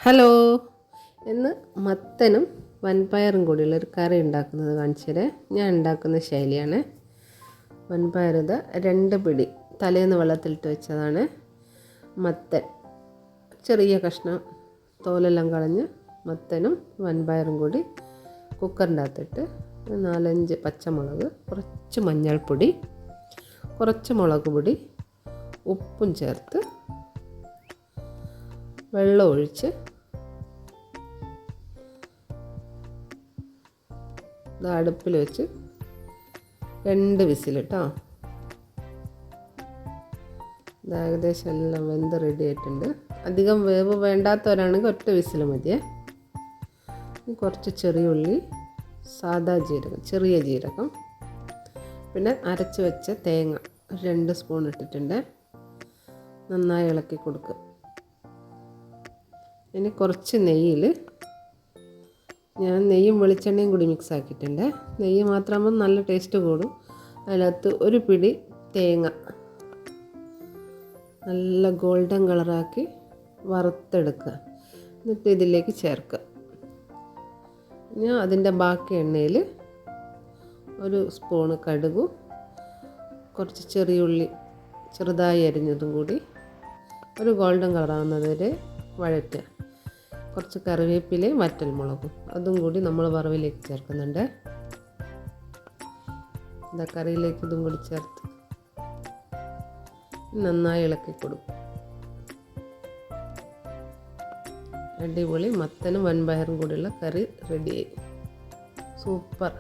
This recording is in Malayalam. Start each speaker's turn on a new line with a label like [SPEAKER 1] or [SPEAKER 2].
[SPEAKER 1] ഹലോ, ഇന്ന് മത്തനും വൻപയറും കൂടിയുള്ളൊരു കറി ഉണ്ടാക്കുന്നത് കാണിച്ചു തരാം. ഞാൻ ഉണ്ടാക്കുന്ന ശൈലിയാണ്. വൻപയർ ഇത് 2 പിടി തലേന്ന് വെള്ളത്തിലിട്ട് വെച്ചതാണ്. മത്തൻ ചെറിയ കഷ്ണം തോലെല്ലാം കളഞ്ഞ് മത്തനും വൻപയറും കൂടി കുക്കറിൻ്റെ അകത്തിട്ട് 4-5 പച്ചമുളക്, കുറച്ച് മഞ്ഞൾപ്പൊടി, കുറച്ച് മുളക് പൊടി, ഉപ്പും ചേർത്ത് വെള്ളം ഒഴിച്ച് അടുപ്പിൽ വെച്ച് 2 വിസിലിട്ടോ. ഇത് ഏകദേശം എല്ലാം വെന്ത് റെഡി ആയിട്ടുണ്ട്. അധികം വേവ് വേണ്ടാത്തവരാണെങ്കിൽ 1 വിസിൽ മതിയേ. കുറച്ച് ചെറിയ ഉള്ളി, സാദാ ജീരകം, ചെറിയ ജീരകം, പിന്നെ അരച്ച് വെച്ച തേങ്ങ 2 സ്പൂൺ ഇട്ടിട്ടുണ്ട്. നന്നായി ഇളക്കി കൊടുക്കുക. ഇനി കുറച്ച് നെയ്യിൽ ഞാൻ നെയ്യും വെളിച്ചെണ്ണയും കൂടി മിക്സ് ആക്കിയിട്ടുണ്ട്. നെയ്യ് മാത്രമാകുമ്പോൾ നല്ല ടേസ്റ്റ് കൂടും. അതിനകത്ത് 1 പിടി തേങ്ങ നല്ല ഗോൾഡൻ കളറാക്കി വറുത്തെടുക്കുക. എന്നിട്ട് ഇതിലേക്ക് ചേർക്കുക. ഞാൻ അതിൻ്റെ ബാക്കി എണ്ണയിൽ 1 സ്പൂണ് കടുകും, കുറച്ച് ചെറിയ ഉള്ളി ചെറുതായി അരിഞ്ഞതും കൂടി ഒരു ഗോൾഡൻ കളറാകുന്നത് വരെ വഴറ്റുക. കുറച്ച് കറിവേപ്പിലയും വറ്റൽമുളകും അതും കൂടി നമ്മൾ വറവിലേക്ക് ചേർക്കുന്നുണ്ട്. ഇതാ കറിയിലേക്ക് ഇതും കൂടി ചേർത്ത് നന്നായി ഇളക്കി കൊടുക്കും. അടിപൊളി മത്തനും വൻപയറും കൂടിയുള്ള കറി റെഡിയായി. സൂപ്പർ.